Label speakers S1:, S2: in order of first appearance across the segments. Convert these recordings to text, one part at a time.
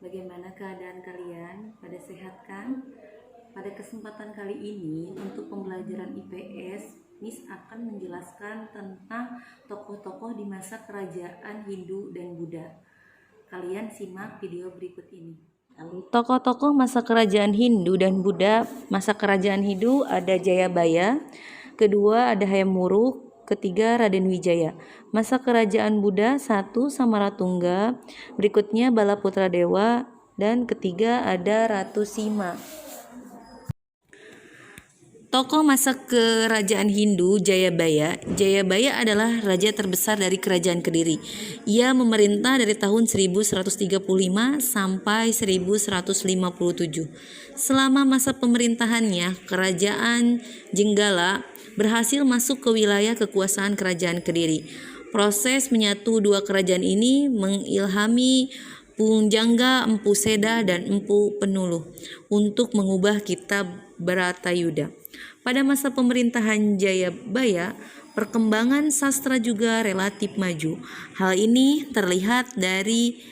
S1: Bagaimana keadaan kalian? Pada sehat kan? Pada kesempatan kali ini untuk pembelajaran IPS, Miss akan menjelaskan tentang tokoh-tokoh di masa kerajaan Hindu dan Buddha. Kalian simak video berikut ini. Tokoh-tokoh masa kerajaan Hindu dan Buddha. Masa kerajaan Hindu ada Jayabaya, kedua ada Hayam Wuruk, ketiga Raden Wijaya. Masa kerajaan Buddha 1 Samaratungga, berikutnya Balaputra Dewa, dan ketiga ada Ratu Sima. Tokoh masa kerajaan Hindu Jayabaya. Jayabaya adalah raja terbesar dari kerajaan Kediri. Ia memerintah dari tahun 1135 sampai 1157. Selama masa pemerintahannya, kerajaan Jenggala berhasil masuk ke wilayah kekuasaan kerajaan Kediri. Proses menyatu dua kerajaan ini mengilhami Punjangga, Empu Seda, dan Empu Penuluh untuk mengubah kitab Bharatayuda. Pada masa pemerintahan Jayabaya, perkembangan sastra juga relatif maju. Hal ini terlihat dari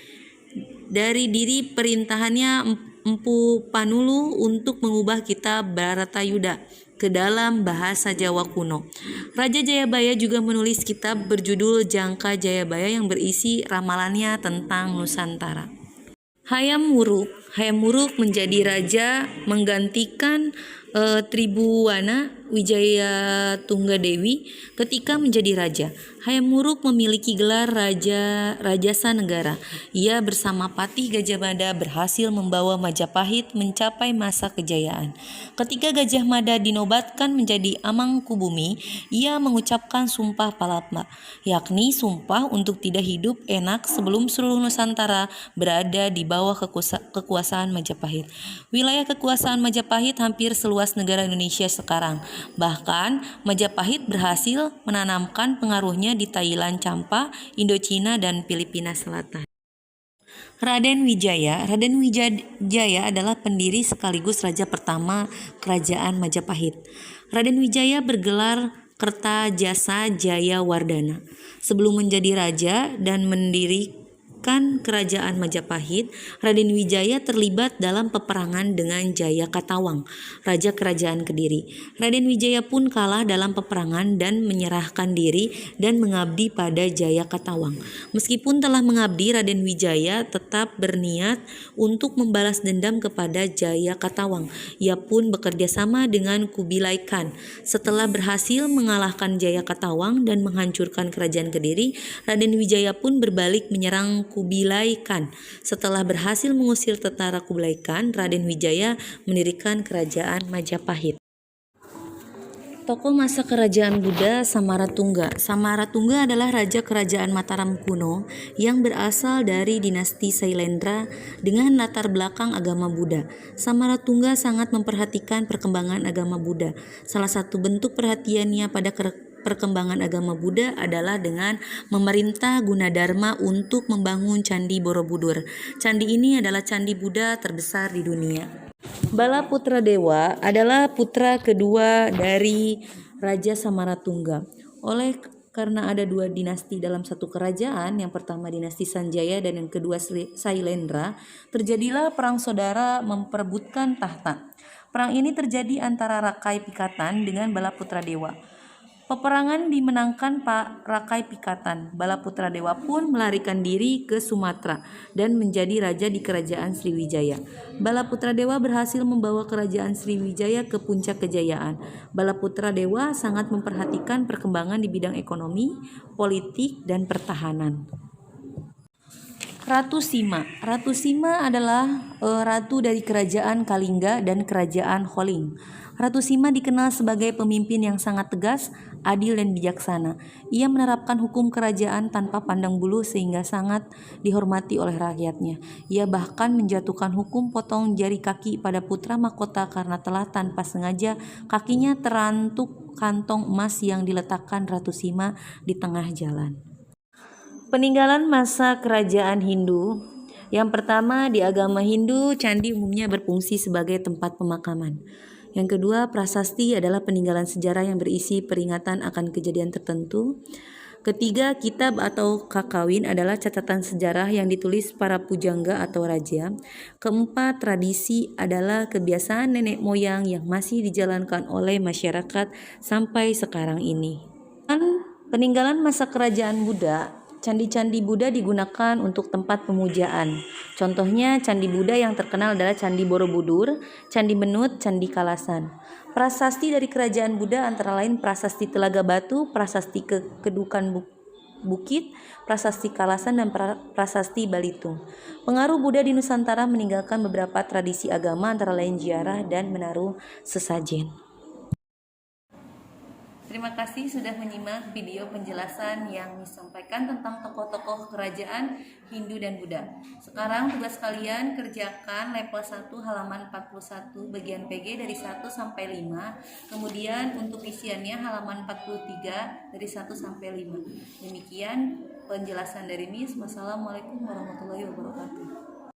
S1: diri perintahannya Empu Panulu untuk mengubah kitab Bharatayuda ke dalam bahasa Jawa kuno. Raja Jayabaya juga menulis kitab berjudul Jangka Jayabaya yang berisi ramalannya tentang Nusantara. Hayam Wuruk menjadi raja menggantikan Tribhuwana Wijaya Tunggadewi ketika menjadi raja. Hayam Wuruk memiliki gelar Rajasa Negara. Ia bersama Patih Gajah Mada berhasil membawa Majapahit mencapai masa kejayaan. Ketika Gajah Mada dinobatkan menjadi Amangkubumi, ia mengucapkan Sumpah Palapa, yakni sumpah untuk tidak hidup enak sebelum seluruh Nusantara berada di bawah kekuasaan Majapahit. Wilayah kekuasaan Majapahit hampir seluas negara Indonesia sekarang. Bahkan Majapahit berhasil menanamkan pengaruhnya di Thailand, Champa, Indochina, dan Filipina Selatan. Raden Wijaya adalah pendiri sekaligus raja pertama kerajaan Majapahit. Raden Wijaya bergelar Kertajasa Jayawardana. Sebelum menjadi raja dan mendirikan kerajaan Majapahit, Raden Wijaya terlibat dalam peperangan dengan Jaya Katawang, raja kerajaan Kediri. Raden Wijaya pun kalah dalam peperangan dan menyerahkan diri dan mengabdi pada Jaya Katawang. Meskipun telah mengabdi, Raden Wijaya tetap berniat untuk membalas dendam kepada Jaya Katawang. Ia pun bekerja sama dengan Kubilai Khan. Setelah berhasil mengalahkan Jaya Katawang dan menghancurkan kerajaan Kediri, Raden Wijaya pun berbalik menyerang Kubilai Khan. Setelah berhasil mengusir tentara Kubilai Khan, Raden Wijaya mendirikan kerajaan Majapahit. Tokoh masa kerajaan Buddha Samaratungga. Samaratungga adalah raja kerajaan Mataram kuno yang berasal dari dinasti Sailendra dengan latar belakang agama Buddha. Samaratungga sangat memperhatikan perkembangan agama Buddha. Salah satu bentuk perhatiannya pada perkembangan agama Buddha adalah dengan memerintah Gunadarma untuk membangun Candi Borobudur. Candi ini adalah candi Buddha terbesar di dunia. Balaputra Dewa adalah putra kedua dari Raja Samaratungga. Karena ada dua dinasti dalam satu kerajaan, yang pertama dinasti Sanjaya dan yang kedua Sailendra, terjadilah perang saudara memperebutkan tahta. Perang ini terjadi antara Rakai Pikatan dengan Balaputra Dewa. Peperangan dimenangkan Pak Rakai Pikatan. Balaputra Dewa pun melarikan diri ke Sumatera dan menjadi raja di kerajaan Sriwijaya. Balaputra Dewa berhasil membawa kerajaan Sriwijaya ke puncak kejayaan. Balaputra Dewa sangat memperhatikan perkembangan di bidang ekonomi, politik, dan pertahanan. Ratu Sima adalah ratu dari kerajaan Kalingga dan kerajaan Holing. Ratu Sima dikenal sebagai pemimpin yang sangat tegas, adil, dan bijaksana. Ia menerapkan hukum kerajaan tanpa pandang bulu sehingga sangat dihormati oleh rakyatnya. Ia bahkan menjatuhkan hukum potong jari kaki pada putra mahkota karena telah tanpa sengaja kakinya terantuk kantong emas yang diletakkan Ratu Sima di tengah jalan. Peninggalan masa kerajaan Hindu. Yang pertama, di agama Hindu, candi umumnya berfungsi sebagai tempat pemakaman. Yang kedua, prasasti adalah peninggalan sejarah yang berisi peringatan akan kejadian tertentu. Ketiga, kitab atau kakawin adalah catatan sejarah yang ditulis para pujangga atau raja. Keempat, tradisi adalah kebiasaan nenek moyang yang masih dijalankan oleh masyarakat sampai sekarang ini. Peninggalan masa kerajaan Buddha, candi-candi Buddha digunakan untuk tempat pemujaan. Contohnya candi Buddha yang terkenal adalah Candi Borobudur, Candi Menut, Candi Kalasan. Prasasti dari kerajaan Buddha antara lain Prasasti Telaga Batu, Prasasti Kedukan Bukit, Prasasti Kalasan, dan Prasasti Balitung. Pengaruh Buddha di Nusantara meninggalkan beberapa tradisi agama antara lain ziarah dan menaruh sesajen. Terima kasih sudah menyimak video penjelasan yang disampaikan tentang tokoh-tokoh kerajaan Hindu dan Buddha. Sekarang tugas kalian kerjakan level 1 halaman 41 bagian PG dari 1 sampai 5. Kemudian untuk isiannya halaman 43 dari 1 sampai 5. Demikian penjelasan dari Miss. Wassalamualaikum warahmatullahi wabarakatuh.